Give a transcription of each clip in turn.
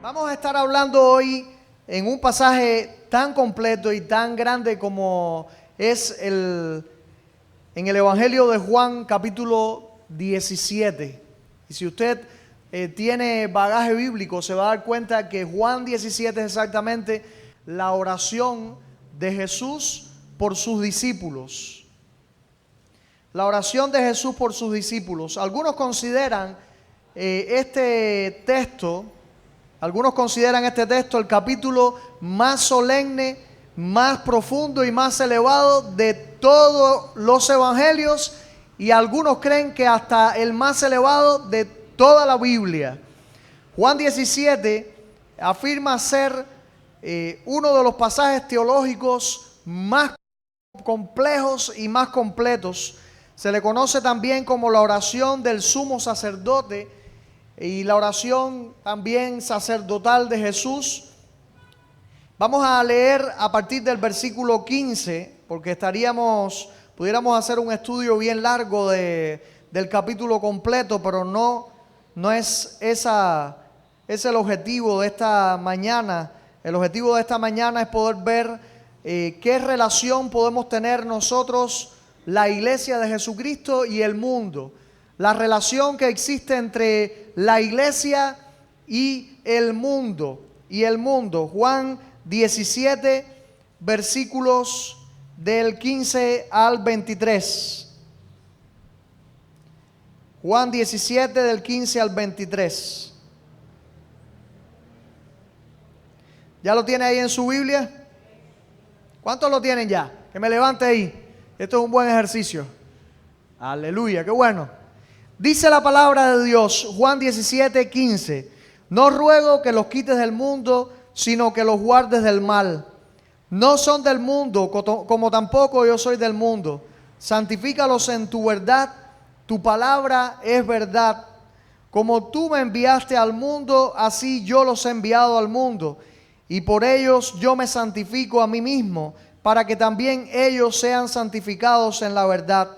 Vamos a estar hablando hoy en un pasaje tan completo y tan grande como es en el Evangelio de Juan, capítulo 17. Y si usted tiene bagaje bíblico, se va a dar cuenta que Juan 17 es exactamente la oración de Jesús por sus discípulos. La oración de Jesús por sus discípulos. Algunos consideran este texto el capítulo más solemne, más profundo y más elevado de todos los evangelios, y algunos creen que hasta el más elevado de toda la Biblia. Juan 17 afirma ser uno de los pasajes teológicos más complejos y más completos. Se le conoce también como la oración del sumo sacerdote y la oración también sacerdotal de Jesús. Vamos a leer a partir del versículo 15, porque pudiéramos hacer un estudio bien largo del capítulo completo, pero no es el objetivo de esta mañana. El objetivo de esta mañana es poder ver qué relación podemos tener nosotros, la iglesia de Jesucristo, y el mundo. La relación que existe entre la iglesia y el mundo. Juan 17, versículos del 15 al 23. Juan 17, del 15 al 23. ¿Ya lo tiene ahí en su Biblia? ¿Cuántos lo tienen ya? Que me levante ahí. Esto es un buen ejercicio. Aleluya, qué bueno. Dice la palabra de Dios, Juan 17, 15. No ruego que los quites del mundo, sino que los guardes del mal. No son del mundo, como tampoco yo soy del mundo. Santifícalos en tu verdad. Tu palabra es verdad. Como tú me enviaste al mundo, así yo los he enviado al mundo. Y por ellos yo me santifico a mí mismo, para que también ellos sean santificados en la verdad.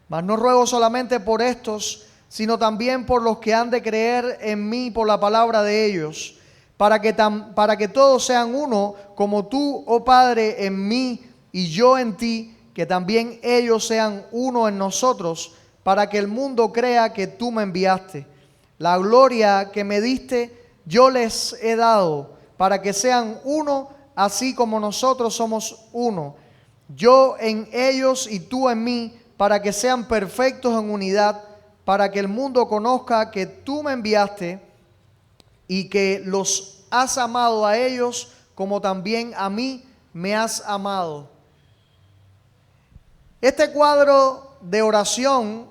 Mas no ruego solamente por estos, sino también por los que han de creer en mí por la palabra de ellos, para que todos sean uno, como tú, oh Padre, en mí y yo en ti, que también ellos sean uno en nosotros, para que el mundo crea que tú me enviaste. La gloria que me diste yo les he dado, para que sean uno, así como nosotros somos uno. Yo en ellos y tú en mí, para que sean perfectos en unidad, para que el mundo conozca que tú me enviaste y que los has amado a ellos como también a mí me has amado. Este cuadro de oración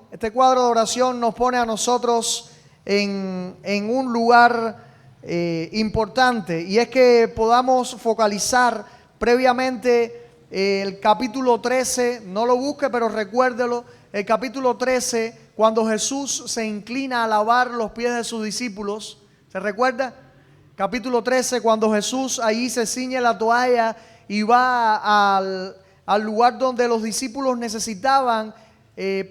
nos pone a nosotros en un lugar importante, y es que podamos focalizar previamente el capítulo 13, no lo busque, pero recuérdelo, el capítulo 13, cuando Jesús se inclina a lavar los pies de sus discípulos. ¿Se recuerda? Capítulo 13, cuando Jesús ahí se ciñe la toalla y va al lugar donde los discípulos necesitaban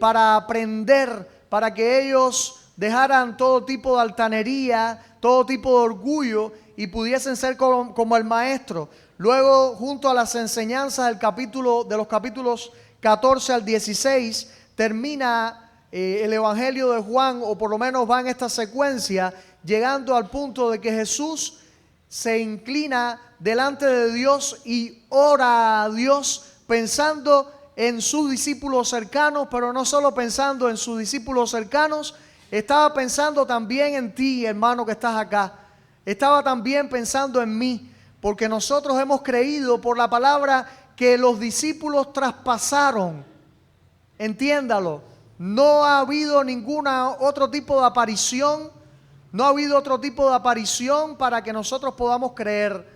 para aprender, para que ellos dejaran todo tipo de altanería, todo tipo de orgullo y pudiesen ser como el maestro. Luego, junto a las enseñanzas de los capítulos 14 al 16, termina el Evangelio de Juan, o por lo menos va en esta secuencia, llegando al punto de que Jesús se inclina delante de Dios y ora a Dios pensando en sus discípulos cercanos, pero no solo pensando en sus discípulos cercanos, estaba pensando también en ti, hermano, que estás acá. Estaba también pensando en mí, porque nosotros hemos creído por la palabra que los discípulos traspasaron. Entiéndalo, no ha habido otro tipo de aparición, no ha habido otro tipo de aparición para que nosotros podamos creer.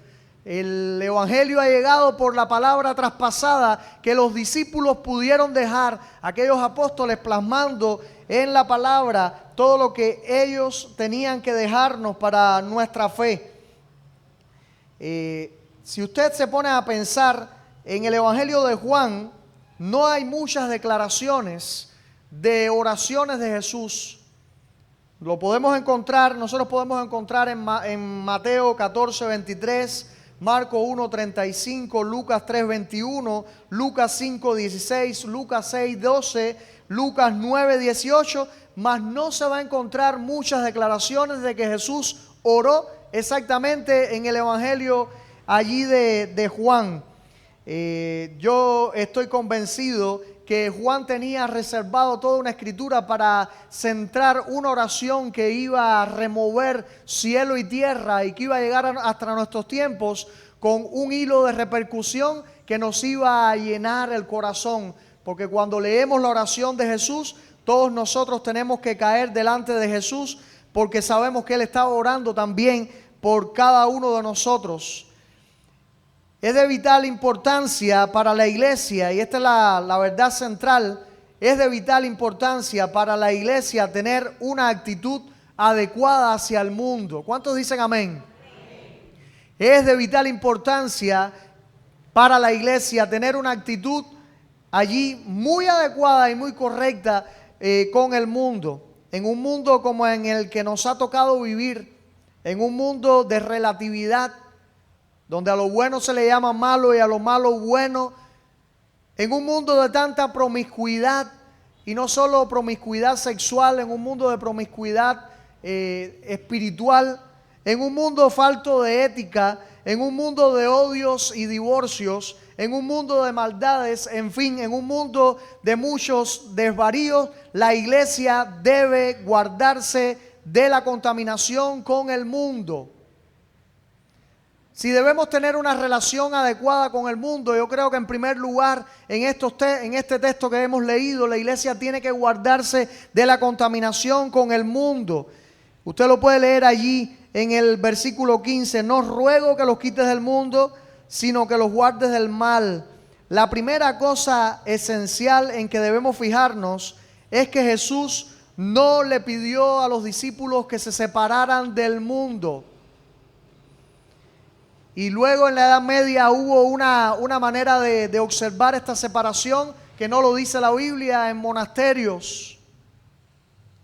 El Evangelio ha llegado por la palabra traspasada que los discípulos pudieron dejar, aquellos apóstoles plasmando en la palabra todo lo que ellos tenían que dejarnos para nuestra fe. Si usted se pone a pensar en el Evangelio de Juan, no hay muchas declaraciones de oraciones de Jesús. Lo podemos encontrar, nosotros podemos encontrar en Mateo 14, 23, Marcos 1, 35, Lucas 3, 21, Lucas 5, 16, Lucas 6, 12, Lucas 9, 18, mas no se va a encontrar muchas declaraciones de que Jesús oró exactamente en el Evangelio allí de Juan. Yo estoy convencido que Juan tenía reservado toda una escritura para centrar una oración que iba a remover cielo y tierra y que iba a llegar hasta nuestros tiempos con un hilo de repercusión que nos iba a llenar el corazón. Porque cuando leemos la oración de Jesús, todos nosotros tenemos que caer delante de Jesús porque sabemos que Él estaba orando también por cada uno de nosotros. Es de vital importancia para la iglesia, y esta es la verdad central, es de vital importancia para la iglesia tener una actitud adecuada hacia el mundo. ¿Cuántos dicen amén? Es de vital importancia para la iglesia tener una actitud allí muy adecuada y muy correcta con el mundo. En un mundo como en el que nos ha tocado vivir, en un mundo de relatividad, donde a lo bueno se le llama malo y a lo malo bueno, en un mundo de tanta promiscuidad, y no solo promiscuidad sexual, en un mundo de promiscuidad espiritual, en un mundo falto de ética, en un mundo de odios y divorcios, en un mundo de maldades, en fin, en un mundo de muchos desvaríos, la iglesia debe guardarse de la contaminación con el mundo. Si debemos tener una relación adecuada con el mundo, yo creo que en primer lugar, en este texto que hemos leído, la iglesia tiene que guardarse de la contaminación con el mundo. Usted lo puede leer allí en el versículo 15. No ruego que los quites del mundo, sino que los guardes del mal. La primera cosa esencial en que debemos fijarnos es que Jesús no le pidió a los discípulos que se separaran del mundo. Y luego en la Edad Media hubo una manera de observar esta separación que no lo dice la Biblia, en monasterios,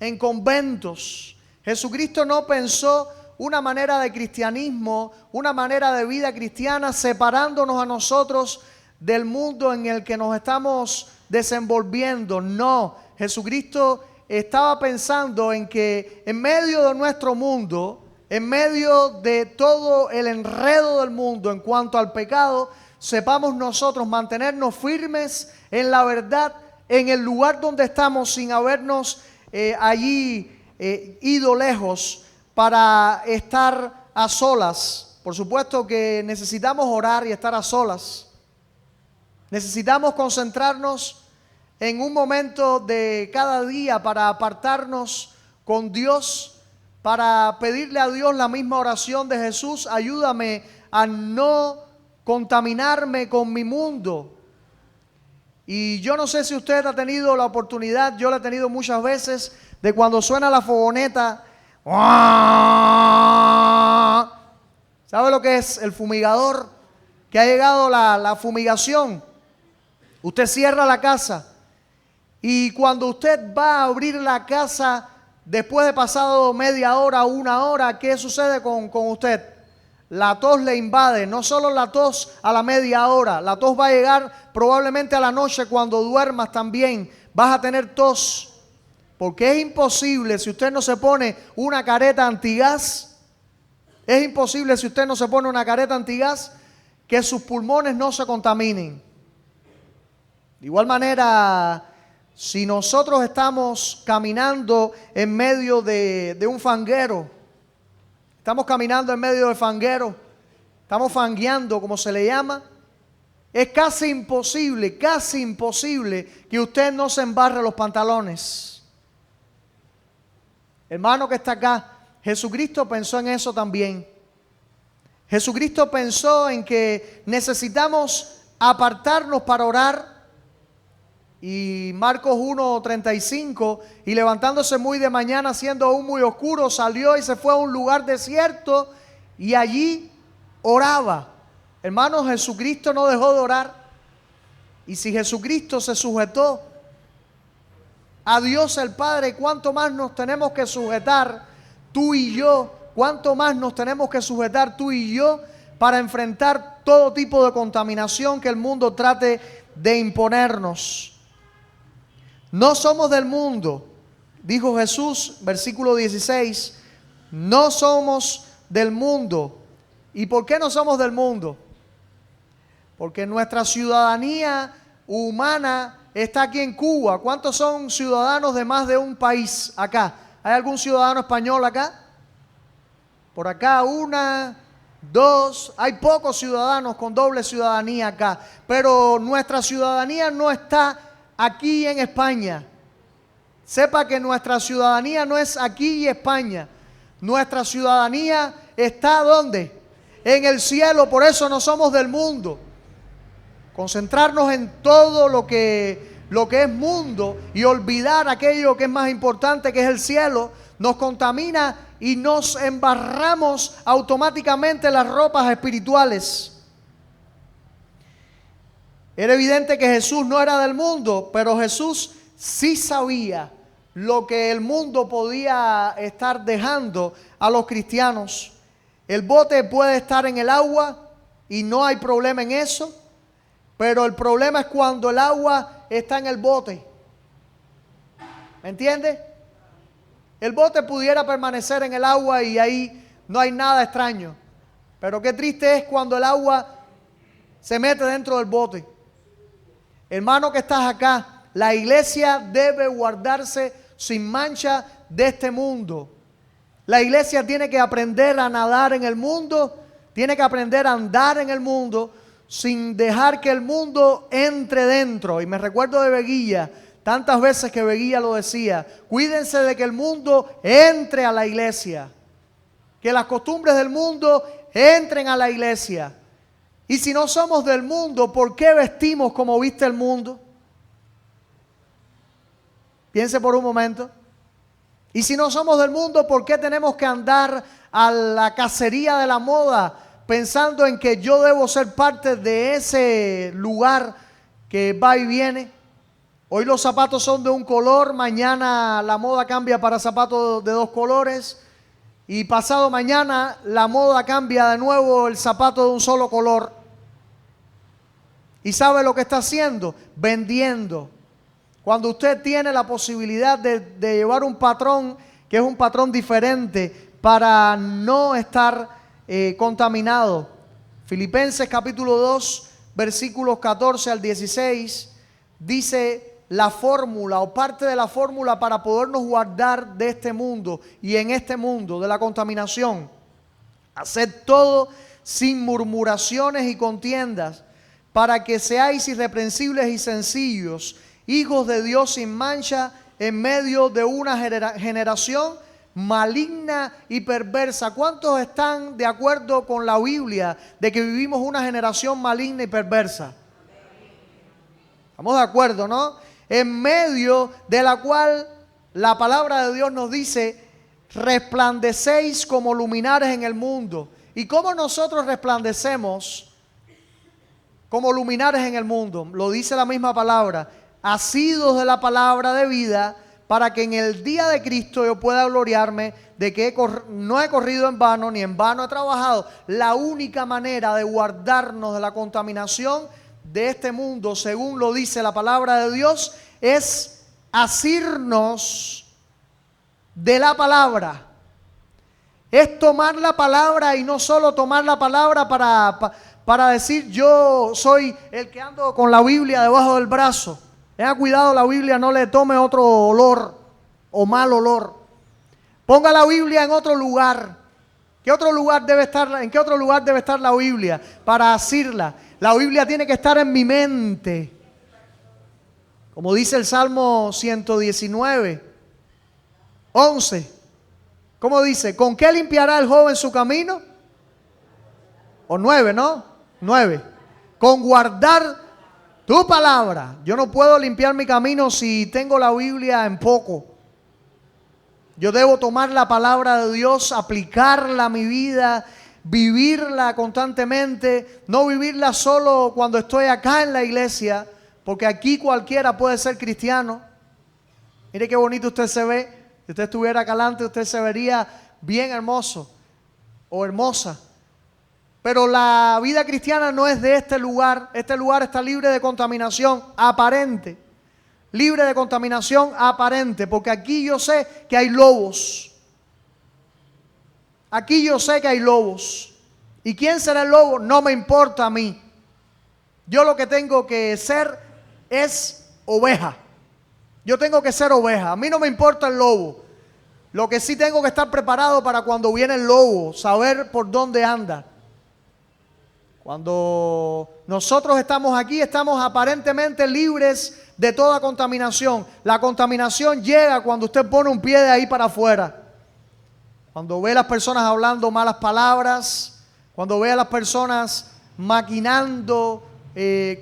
en conventos. Jesucristo no pensó una manera de cristianismo, una manera de vida cristiana separándonos a nosotros del mundo en el que nos estamos desenvolviendo. No, Jesucristo estaba pensando en que en medio de nuestro mundo, en medio de todo el enredo del mundo en cuanto al pecado, sepamos nosotros mantenernos firmes en la verdad, en el lugar donde estamos, sin habernos allí ido lejos para estar a solas. Por supuesto que necesitamos orar y estar a solas. Necesitamos concentrarnos en un momento de cada día para apartarnos con Dios, para pedirle a Dios la misma oración de Jesús: ayúdame a no contaminarme con mi mundo. Y yo no sé si usted ha tenido la oportunidad, yo la he tenido muchas veces, de cuando suena la fogoneta, ¿sabe lo que es el fumigador? Que ha llegado la fumigación. Usted cierra la casa y cuando usted va a abrir la casa, después de pasado media hora, una hora, ¿qué sucede con usted? La tos le invade, no solo la tos a la media hora, la tos va a llegar probablemente a la noche cuando duermas también, vas a tener tos. Porque es imposible, si usted no se pone una careta antigas, es imposible si usted no se pone una careta antigas, que sus pulmones no se contaminen. De igual manera, si nosotros estamos caminando en medio de un fanguero, estamos caminando en medio de fanguero, estamos fangueando como se le llama, es casi imposible que usted no se embarre los pantalones. Hermano que está acá, Jesucristo pensó en eso también. Jesucristo pensó en que necesitamos apartarnos para orar. Y Marcos 1:35, y levantándose muy de mañana, siendo aún muy oscuro, salió y se fue a un lugar desierto y allí oraba. Hermanos, Jesucristo no dejó de orar. Y si Jesucristo se sujetó a Dios el Padre, cuánto más nos tenemos que sujetar tú y yo, cuánto más nos tenemos que sujetar tú y yo para enfrentar todo tipo de contaminación que el mundo trate de imponernos. No somos del mundo, dijo Jesús, versículo 16, no somos del mundo. ¿Y por qué no somos del mundo? Porque nuestra ciudadanía humana está aquí en Cuba. ¿Cuántos son ciudadanos de más de un país acá? ¿Hay algún ciudadano español acá? Por acá una, dos. Hay pocos ciudadanos con doble ciudadanía acá. Pero nuestra ciudadanía no está aquí en España. Sepa que nuestra ciudadanía no es aquí en España. Nuestra ciudadanía está ¿dónde? En el cielo. Por eso no somos del mundo. Concentrarnos en todo lo que es mundo y olvidar aquello que es más importante, que es el cielo, nos contamina y nos embarramos automáticamente las ropas espirituales. Era evidente que Jesús no era del mundo, pero Jesús sí sabía lo que el mundo podía estar dejando a los cristianos. El bote puede estar en el agua y no hay problema en eso. Pero el problema es cuando el agua está en el bote. ¿Me entiende? El bote pudiera permanecer en el agua y ahí no hay nada extraño. Pero qué triste es cuando el agua se mete dentro del bote. Hermano que estás acá, la iglesia debe guardarse sin mancha de este mundo. La iglesia tiene que aprender a nadar en el mundo, tiene que aprender a andar en el mundo, sin dejar que el mundo entre dentro. Y me recuerdo de Veguilla, tantas veces que Veguilla lo decía, cuídense de que el mundo entre a la iglesia, que las costumbres del mundo entren a la iglesia. Y si no somos del mundo, ¿por qué vestimos como viste el mundo? Piense por un momento. Y si no somos del mundo, ¿por qué tenemos que andar a la cacería de la moda, pensando en que yo debo ser parte de ese lugar que va y viene? Hoy los zapatos son de un color, mañana la moda cambia para zapatos de dos colores y pasado mañana la moda cambia de nuevo el zapato de un solo color. ¿Y sabe lo que está haciendo? Vendiendo. Cuando usted tiene la posibilidad de llevar un patrón que es un patrón diferente para no estar contaminado. Filipenses capítulo 2, versículos 14 al 16, dice la fórmula o parte de la fórmula para podernos guardar de este mundo y en este mundo de la contaminación. Haced todo sin murmuraciones y contiendas, para que seáis irreprensibles y sencillos, hijos de Dios sin mancha, en medio de una generación maligna y perversa. ¿Cuántos están de acuerdo con la Biblia de que vivimos una generación maligna y perversa? Estamos de acuerdo, ¿no? En medio de la cual la palabra de Dios nos dice, resplandecéis como luminares en el mundo. ¿Y cómo nosotros resplandecemos como luminares en el mundo? Lo dice la misma palabra, asidos de la palabra de vida, para que en el día de Cristo yo pueda gloriarme de que no he corrido en vano, ni en vano he trabajado. La única manera de guardarnos de la contaminación de este mundo, según lo dice la palabra de Dios, es asirnos de la palabra. Es tomar la palabra y no solo tomar la palabra para decir yo soy el que ando con la Biblia debajo del brazo. Tenga cuidado, la Biblia no le tome otro olor o mal olor. Ponga la Biblia en otro lugar. ¿En qué otro lugar debe estar la Biblia para asirla? La Biblia tiene que estar en mi mente. Como dice el Salmo 119, 11. ¿Cómo dice? ¿Con qué limpiará el joven su camino? O 9, ¿no? 9. Con guardar tu palabra. Yo no puedo limpiar mi camino si tengo la Biblia en poco. Yo debo tomar la palabra de Dios, aplicarla a mi vida, vivirla constantemente, no vivirla solo cuando estoy acá en la iglesia, porque aquí cualquiera puede ser cristiano. Mire qué bonito usted se ve. Si usted estuviera acá adelante, usted se vería bien hermoso o hermosa. Pero la vida cristiana no es de este lugar. Este lugar está libre de contaminación aparente. Libre de contaminación aparente. Porque aquí yo sé que hay lobos. Aquí yo sé que hay lobos. ¿Y quién será el lobo? No me importa a mí. Yo lo que tengo que ser es oveja. Yo tengo que ser oveja. A mí no me importa el lobo. Lo que sí tengo que estar preparado para cuando viene el lobo, saber por dónde anda. Cuando nosotros estamos aquí, estamos aparentemente libres de toda contaminación. La contaminación llega cuando usted pone un pie de ahí para afuera. Cuando ve a las personas hablando malas palabras, cuando ve a las personas maquinando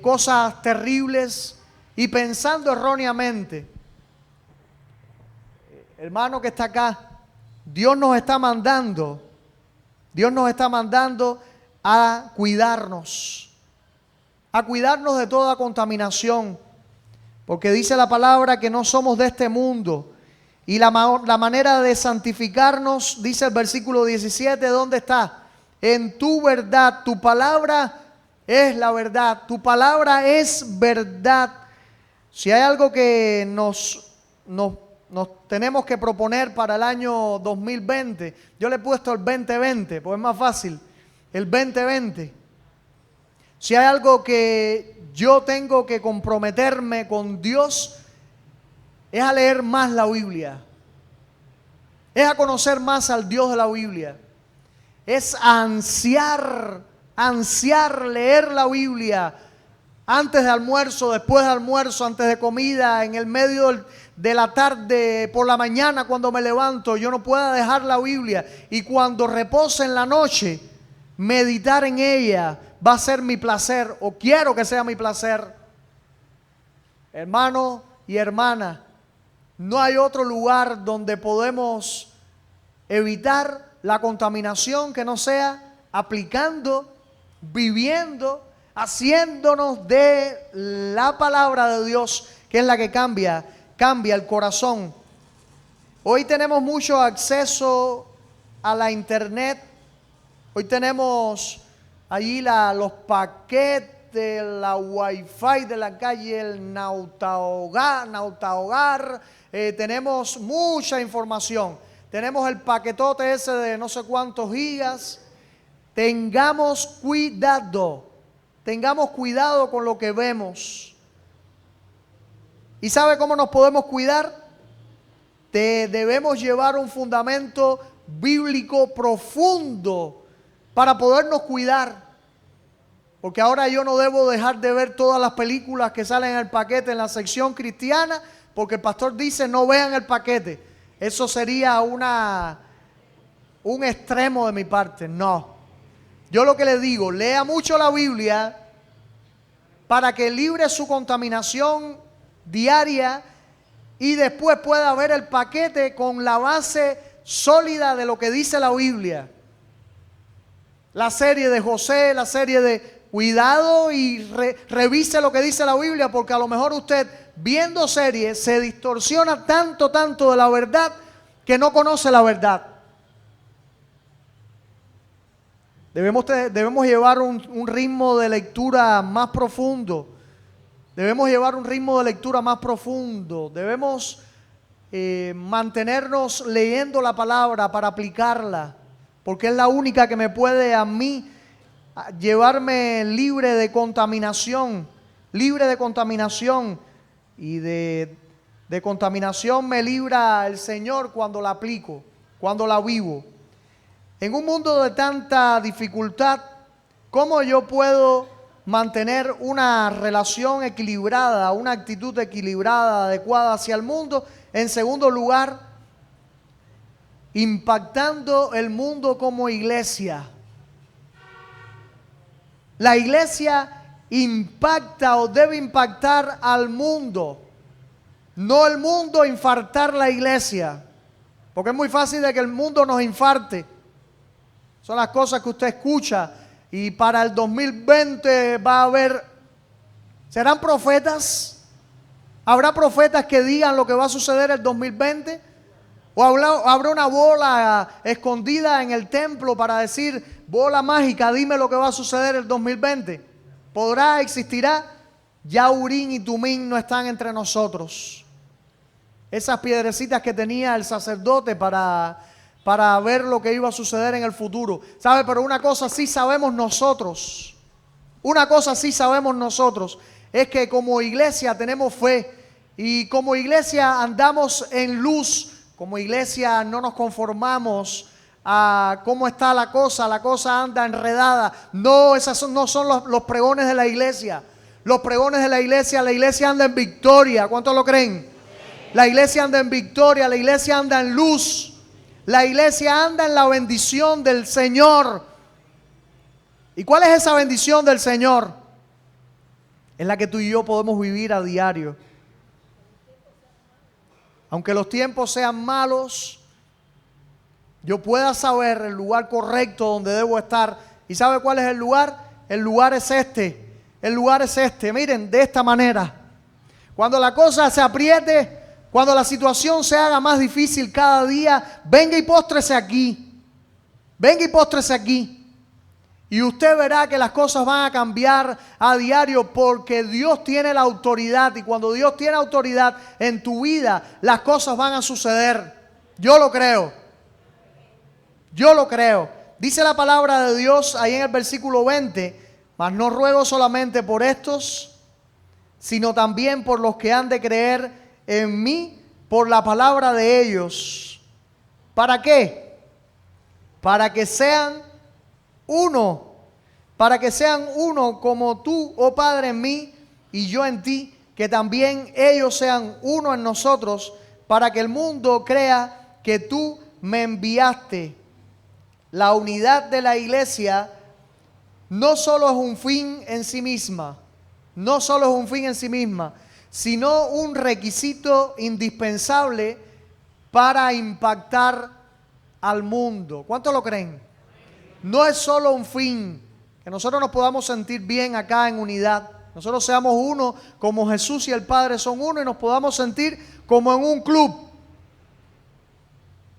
cosas terribles y pensando erróneamente. Hermano que está acá, Dios nos está mandando a cuidarnos de toda contaminación, porque dice la palabra que no somos de este mundo. Y la manera de santificarnos, dice el versículo 17, ¿dónde está? En tu verdad, tu palabra es la verdad, tu palabra es verdad. Si hay algo que nos tenemos que proponer para el año 2020, yo le he puesto el 2020, pues es más fácil, el 2020. Si hay algo que yo tengo que comprometerme con Dios, es a leer más la Biblia, es a conocer más al Dios de la Biblia, es a ansiar leer la Biblia antes de almuerzo, después de almuerzo, antes de comida, en el medio de la tarde, por la mañana cuando me levanto. Yo no puedo dejar la Biblia, y cuando repose en la noche, meditar en ella va a ser mi placer, o quiero que sea mi placer. Hermano y hermana, no hay otro lugar donde podemos evitar la contaminación que no sea aplicando, viviendo, haciéndonos de la palabra de Dios, que es la que cambia el corazón. Hoy tenemos mucho acceso a la internet. Hoy tenemos allí los paquetes, la wifi de la calle, el Nautahogar. Tenemos mucha información. Tenemos el paquetote ese de no sé cuántos gigas. Tengamos cuidado con lo que vemos. ¿Y sabe cómo nos podemos cuidar? Debemos llevar un fundamento bíblico profundo para podernos cuidar. Porque ahora yo no debo dejar de ver todas las películas que salen en el paquete en la sección cristiana, porque el pastor dice no vean el paquete. Eso sería un extremo de mi parte. No. Yo lo que le digo, lea mucho la Biblia para que libre su contaminación diaria y después pueda ver el paquete con la base sólida de lo que dice la Biblia. La serie de José, la serie de cuidado, y revise lo que dice la Biblia, porque a lo mejor usted viendo series se distorsiona tanto de la verdad que no conoce la verdad. Debemos llevar un ritmo de lectura más profundo. Debemos mantenernos leyendo la palabra para aplicarla, porque es la única que me puede a mí llevarme libre de contaminación. Y de contaminación me libra el Señor cuando la aplico, cuando la vivo. En un mundo de tanta dificultad, ¿cómo yo puedo mantener una relación equilibrada, una actitud equilibrada, adecuada hacia el mundo? En segundo lugar, impactando el mundo como iglesia. La iglesia impacta o debe impactar al mundo, no el mundo infartar la iglesia, porque es muy fácil de que el mundo nos infarte. Son las cosas que usted escucha. Y para el 2020 va a haber, serán profetas, ¿Habrá profetas que digan lo que va a suceder el 2020? ¿O habrá una bola escondida en el templo para decir, bola mágica, dime lo que va a suceder el 2020? ¿Podrá, existirá? Ya Urín y Tumín no están entre nosotros. Esas piedrecitas que tenía el sacerdote para ver lo que iba a suceder en el futuro. ¿Sabe? Pero una cosa sí sabemos nosotros. Una cosa sí sabemos nosotros. Es que como iglesia tenemos fe. Y como iglesia andamos en luz. Como iglesia no nos conformamos a cómo está la cosa anda enredada. No, no son los pregones de la iglesia. Los pregones de la iglesia anda en victoria. ¿Cuántos lo creen? La iglesia anda en victoria, la iglesia anda en luz. La iglesia anda en la bendición del Señor. ¿Y cuál es esa bendición del Señor? Es la que tú y yo podemos vivir a diario. Aunque los tiempos sean malos, yo pueda saber el lugar correcto donde debo estar. ¿Y sabe cuál es el lugar? El lugar es este. El lugar es este. Miren, de esta manera. Cuando la cosa se apriete, cuando la situación se haga más difícil cada día, venga y póstrese aquí. Venga y póstrese aquí. Y usted verá que las cosas van a cambiar a diario porque Dios tiene la autoridad. Y cuando Dios tiene autoridad en tu vida, las cosas van a suceder. Yo lo creo. Yo lo creo. Dice la palabra de Dios ahí en el versículo 20. Mas no ruego solamente por estos, sino también por los que han de creer en mí por la palabra de ellos. ¿Para qué? Para que sean uno. Para que sean uno como tú, oh Padre, en mí y yo en ti, que también ellos sean uno en nosotros, para que el mundo crea que tú me enviaste. La unidad de la iglesia no solo es un fin en sí misma, no solo es un fin en sí misma, sino un requisito indispensable para impactar al mundo. ¿Cuántos lo creen? No es solo un fin, que nosotros nos podamos sentir bien acá en unidad, nosotros seamos uno como Jesús y el Padre son uno y nos podamos sentir como en un club.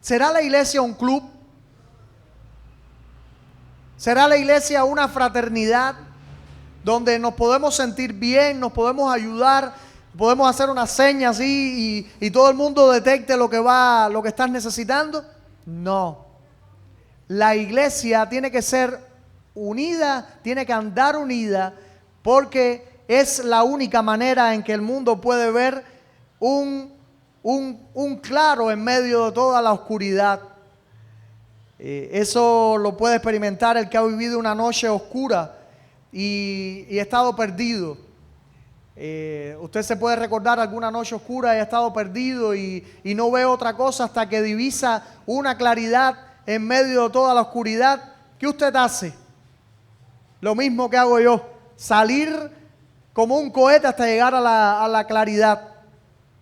¿Será la iglesia un club? ¿Será la iglesia una fraternidad donde nos podemos sentir bien, nos podemos ayudar, podemos hacer una seña así y todo el mundo detecte lo que estás necesitando? No. La iglesia tiene que ser unida, tiene que andar unida, porque es la única manera en que el mundo puede ver un claro en medio de toda la oscuridad. Eso lo puede experimentar el que ha vivido una noche oscura y ha estado perdido. Usted se puede recordar alguna noche oscura y ha estado perdido y no ve otra cosa hasta que divisa una claridad en medio de toda la oscuridad. ¿Qué usted hace? Lo mismo que hago yo, salir como un cohete hasta llegar a la claridad.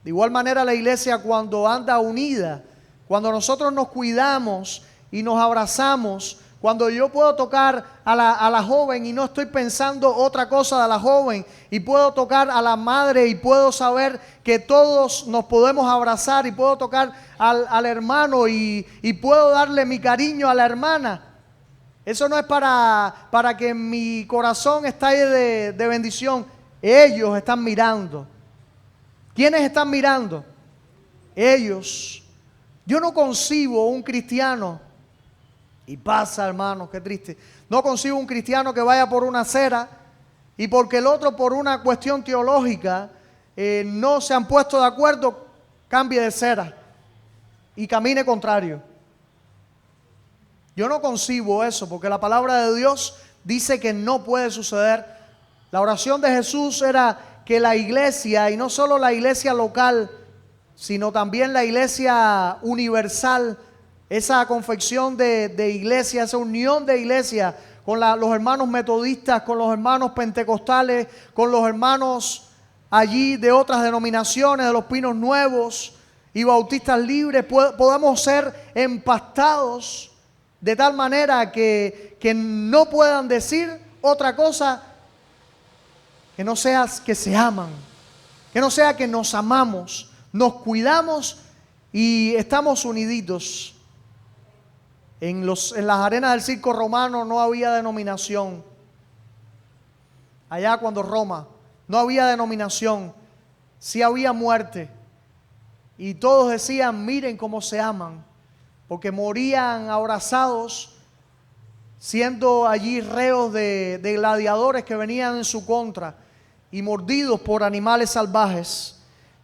De igual manera la iglesia cuando anda unida, cuando nosotros nos cuidamos y nos abrazamos, cuando yo puedo tocar a la joven y no estoy pensando otra cosa de la joven, y puedo tocar a la madre y puedo saber que todos nos podemos abrazar, y puedo tocar al hermano y puedo darle mi cariño a la hermana. Eso no es para que mi corazón estalle de bendición. Ellos están mirando. ¿Quiénes están mirando? Ellos. Yo no concibo un cristiano, y pasa, hermanos, qué triste. No concibo un cristiano que vaya por una acera y porque el otro por una cuestión teológica no se han puesto de acuerdo, cambie de acera y camine contrario. Yo no concibo eso porque la palabra de Dios dice que no puede suceder. La oración de Jesús era que la iglesia, y no solo la iglesia local, sino también la iglesia universal, esa confección de iglesia, esa unión de iglesia con los hermanos metodistas, con los hermanos pentecostales, con los hermanos allí de otras denominaciones, de los Pinos Nuevos y Bautistas Libres, podamos ser empastados de tal manera que no puedan decir otra cosa que no sea que se aman. Que no sea que nos amamos, nos cuidamos y estamos uniditos. En las arenas del circo romano no había denominación. Allá cuando Roma, no había denominación. Sí había muerte. Y todos decían, miren cómo se aman. Porque morían abrazados, siendo allí reos de gladiadores que venían en su contra y mordidos por animales salvajes.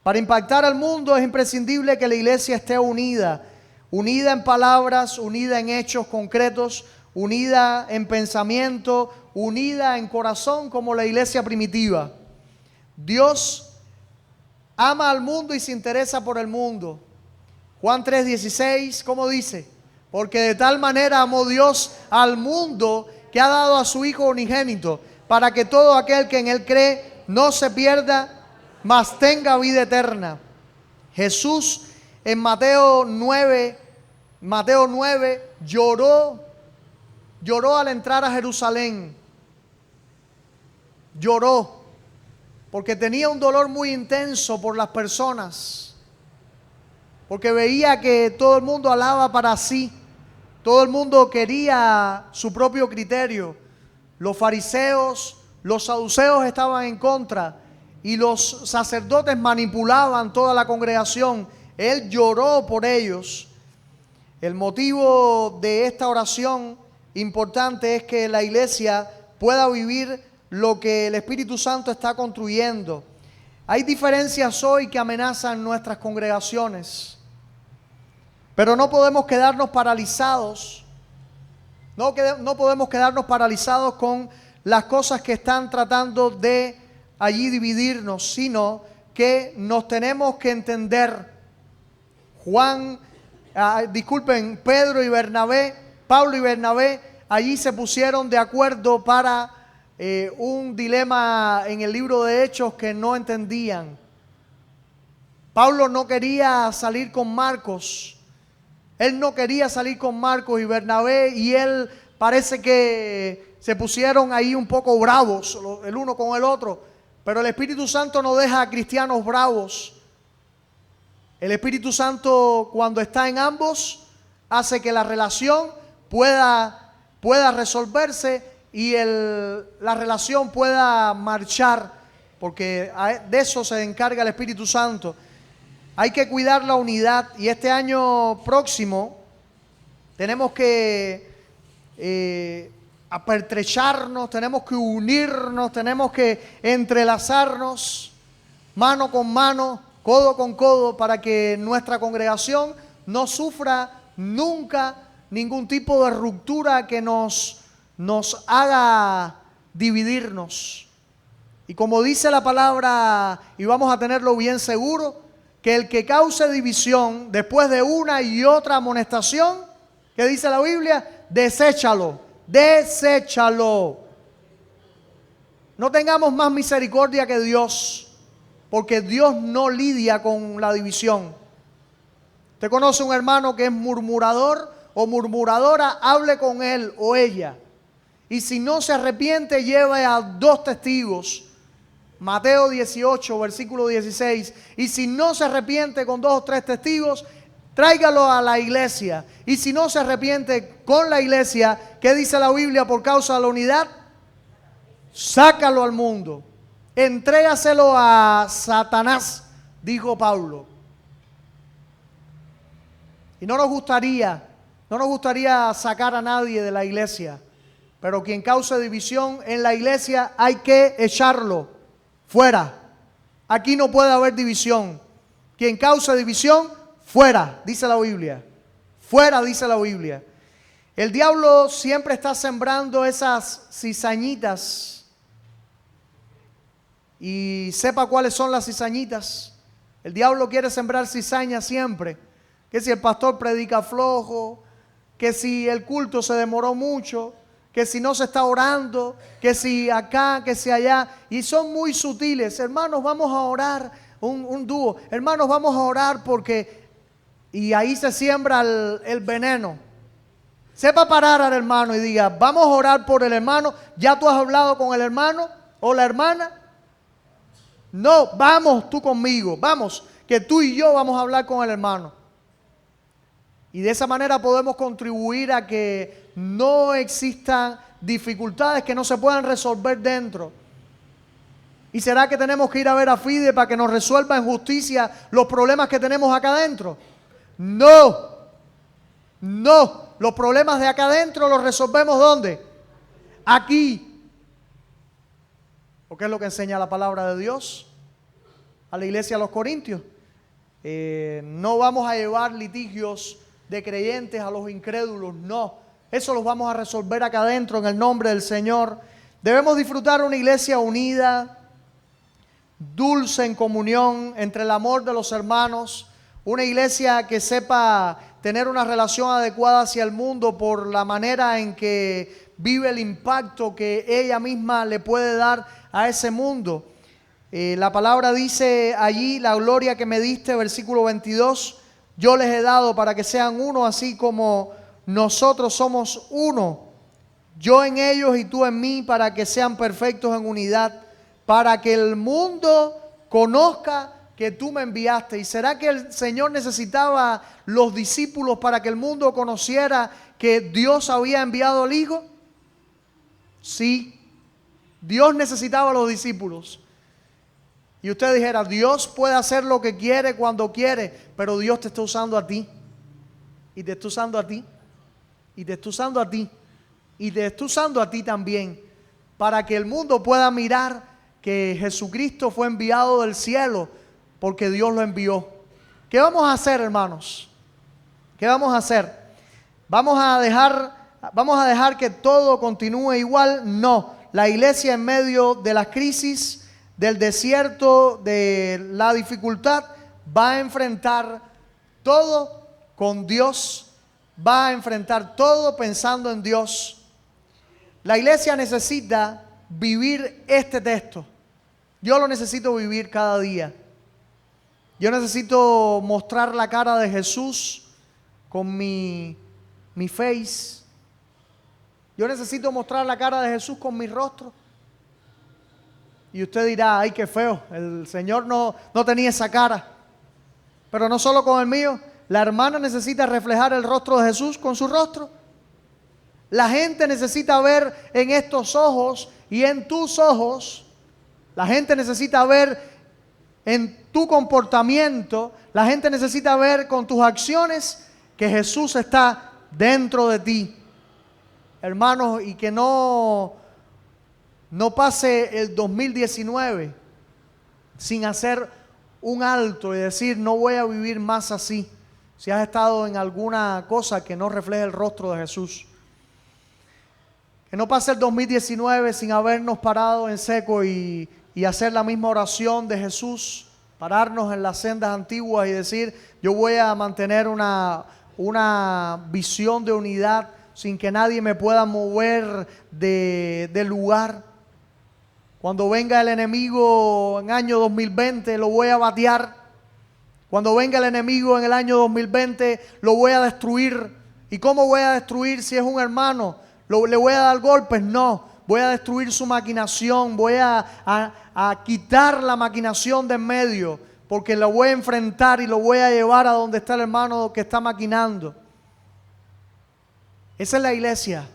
Para impactar al mundo es imprescindible que la iglesia esté unida. Unida en palabras, unida en hechos concretos, unida en pensamiento, unida en corazón como la iglesia primitiva. Dios ama al mundo y se interesa por el mundo. Juan 3:16, ¿cómo dice? Porque de tal manera amó Dios al mundo que ha dado a su Hijo unigénito, para que todo aquel que en Él cree no se pierda, mas tenga vida eterna. Jesús en Mateo 9 lloró al entrar a Jerusalén. Lloró porque tenía un dolor muy intenso por las personas, porque veía que todo el mundo alaba para sí, todo el mundo quería su propio criterio. Los fariseos, los saduceos estaban en contra y los sacerdotes manipulaban toda la congregación. Él lloró por ellos. El motivo de esta oración importante es que la iglesia pueda vivir lo que el Espíritu Santo está construyendo. Hay diferencias hoy que amenazan nuestras congregaciones, pero no podemos quedarnos paralizados. No podemos quedarnos paralizados con las cosas que están tratando de allí dividirnos, sino que nos tenemos que entender. Pedro y Bernabé, Pablo y Bernabé, allí se pusieron de acuerdo para un dilema en el libro de Hechos que no entendían. Pablo no quería salir con Marcos. Él no quería salir con Marcos, y Bernabé y él parece que se pusieron ahí un poco bravos el uno con el otro. Pero el Espíritu Santo no deja a cristianos bravos. El Espíritu Santo, cuando está en ambos, hace que la relación pueda resolverse y la relación pueda marchar, porque de eso se encarga el Espíritu Santo. Hay que cuidar la unidad, y este año próximo tenemos que apertrecharnos, tenemos que unirnos, tenemos que entrelazarnos mano con mano, codo con codo, para que nuestra congregación no sufra nunca ningún tipo de ruptura que nos haga dividirnos. Y como dice la palabra, y vamos a tenerlo bien seguro, que el que cause división después de una y otra amonestación, ¿qué dice la Biblia? Deséchalo, deséchalo. No tengamos más misericordia que Dios, porque Dios no lidia con la división. ¿Usted conoce un hermano que es murmurador o murmuradora? Hable con él o ella. Y si no se arrepiente, lleve a 2 testigos. Mateo 18, versículo 16. Y si no se arrepiente con 2 o 3 testigos, tráigalo a la iglesia. Y si no se arrepiente con la iglesia, ¿qué dice la Biblia por causa de la unidad? Sácalo al mundo. Entrégaselo a Satanás, dijo Pablo. Y no nos gustaría sacar a nadie de la iglesia, pero quien cause división en la iglesia hay que echarlo fuera. Aquí no puede haber división. Quien cause división, fuera, dice la Biblia. Fuera, dice la Biblia. El diablo siempre está sembrando esas cizañitas. Y sepa cuáles son las cizañitas. El diablo quiere sembrar cizaña siempre. Que si el pastor predica flojo, que si el culto se demoró mucho, que si no se está orando, que si acá, que si allá. Y son muy sutiles. Hermanos, vamos a orar, un dúo. Hermanos, vamos a orar porque... Y ahí se siembra el veneno. Sepa parar al hermano y diga, vamos a orar por el hermano. ¿Ya tú has hablado con el hermano o la hermana? No, vamos tú conmigo, vamos, que tú y yo vamos a hablar con el hermano. Y de esa manera podemos contribuir a que no existan dificultades que no se puedan resolver dentro. ¿Y será que tenemos que ir a ver a FIDE para que nos resuelva en justicia los problemas que tenemos acá adentro? No, no. Los problemas de acá adentro los resolvemos ¿dónde? Aquí. Porque es lo que enseña la palabra de Dios a la iglesia de los Corintios. No vamos a llevar litigios de creyentes a los incrédulos, no. Eso los vamos a resolver acá adentro en el nombre del Señor. Debemos disfrutar una iglesia unida, dulce en comunión entre el amor de los hermanos, una iglesia que sepa tener una relación adecuada hacia el mundo por la manera en que vive el impacto que ella misma le puede dar a ese mundo. La palabra dice allí, la gloria que me diste, versículo 22, yo les he dado para que sean uno, así como nosotros somos uno, yo en ellos y tú en mí, para que sean perfectos en unidad, para que el mundo conozca que tú me enviaste. ¿Y será que el Señor necesitaba los discípulos para que el mundo conociera que Dios había enviado al Hijo? Sí, Dios necesitaba a los discípulos. Y usted dijera, Dios puede hacer lo que quiere cuando quiere, pero Dios te está usando a ti. Y te está usando a ti. Y te está usando a ti. Y te está usando a ti también. Para que el mundo pueda mirar que Jesucristo fue enviado del cielo porque Dios lo envió. ¿Qué vamos a hacer, hermanos? ¿Qué vamos a hacer? ¿Vamos a dejar que todo continúe igual? No. La iglesia en medio de las crisis, del desierto, de la dificultad, va a enfrentar todo con Dios, va a enfrentar todo pensando en Dios. La iglesia necesita vivir este texto. Yo lo necesito vivir cada día. Yo necesito mostrar la cara de Jesús con mi face. Yo necesito mostrar la cara de Jesús con mi rostro. Y usted dirá, ay, qué feo, el Señor no tenía esa cara. Pero no solo con el mío, la hermana necesita reflejar el rostro de Jesús con su rostro. La gente necesita ver en estos ojos y en tus ojos. La gente necesita ver en tu comportamiento. La gente necesita ver con tus acciones que Jesús está dentro de ti. Hermanos, y que no pase el 2019 sin hacer un alto y decir, no voy a vivir más así. Si has estado en alguna cosa que no refleje el rostro de Jesús. Que no pase el 2019 sin habernos parado en seco y hacer la misma oración de Jesús. Pararnos en las sendas antiguas y decir, yo voy a mantener una visión de unidad sin que nadie me pueda mover de lugar. Cuando venga el enemigo en el año 2020, lo voy a batear. Cuando venga el enemigo en el año 2020, lo voy a destruir. ¿Y cómo voy a destruir si es un hermano? ¿Le voy a dar golpes? No. Voy a destruir su maquinación. Voy a quitar la maquinación de en medio. Porque lo voy a enfrentar y lo voy a llevar a donde está el hermano que está maquinando. Esa es la iglesia.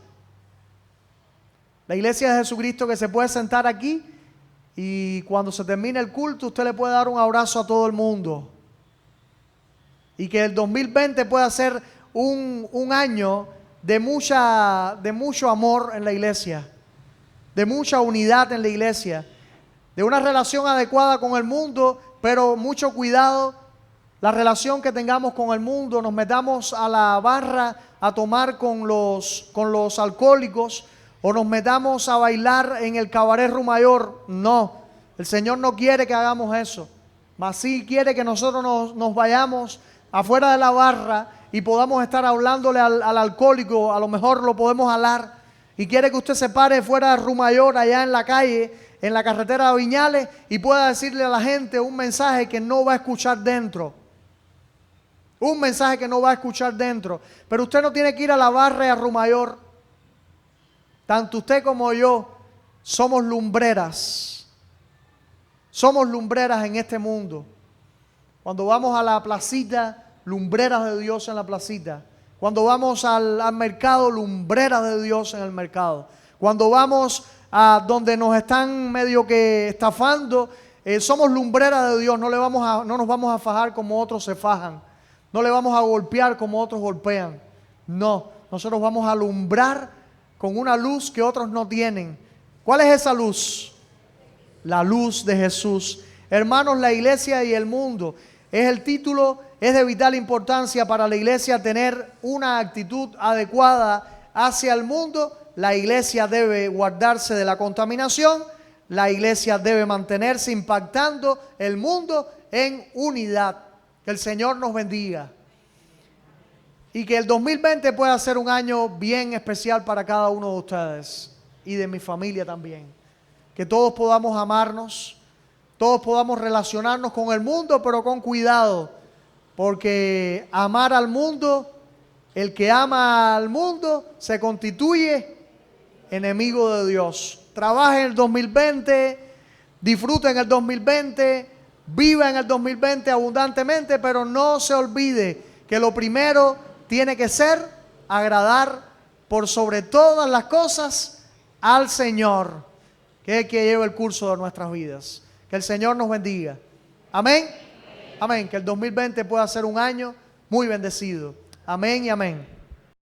La iglesia de Jesucristo que se puede sentar aquí y cuando se termine el culto usted le puede dar un abrazo a todo el mundo. Y que el 2020 pueda ser un año de mucho amor en la iglesia, de mucha unidad en la iglesia, de una relación adecuada con el mundo, pero mucho cuidado. La relación que tengamos con el mundo, nos metamos a la barra a tomar con los alcohólicos o nos metamos a bailar en el cabaret Rumayor. No, el Señor no quiere que hagamos eso, mas sí quiere que nosotros nos vayamos afuera de la barra y podamos estar hablándole al alcohólico. A lo mejor lo podemos jalar y quiere que usted se pare fuera de Rumayor, allá en la calle, en la carretera de Viñales, y pueda decirle a la gente un mensaje que no va a escuchar dentro. Un mensaje que no va a escuchar dentro. Pero usted no tiene que ir a la barra y a Rumayor. Tanto usted como yo somos lumbreras. Somos lumbreras en este mundo. Cuando vamos a la placita, lumbreras de Dios en la placita. Cuando vamos al mercado, lumbreras de Dios en el mercado. Cuando vamos a donde nos están medio que estafando, somos lumbreras de Dios. No nos vamos a fajar como otros se fajan. No le vamos a golpear como otros golpean. No, nosotros vamos a alumbrar con una luz que otros no tienen. ¿Cuál es esa luz? La luz de Jesús. Hermanos, la iglesia y el mundo es el título. Es de vital importancia para la iglesia tener una actitud adecuada hacia el mundo. La iglesia debe guardarse de la contaminación. La iglesia debe mantenerse impactando el mundo en unidad. Que el Señor nos bendiga. Y que el 2020 pueda ser un año bien especial para cada uno de ustedes y de mi familia también. Que todos podamos amarnos, todos podamos relacionarnos con el mundo, pero con cuidado. Porque amar al mundo, el que ama al mundo, se constituye enemigo de Dios. Trabaje en el 2020, disfrute en el 2020, viva en el 2020 abundantemente, pero no se olvide que lo primero tiene que ser agradar por sobre todas las cosas al Señor, que es el que lleva el curso de nuestras vidas. Que el Señor nos bendiga. Amén. Amén. Que el 2020 pueda ser un año muy bendecido. Amén y amén.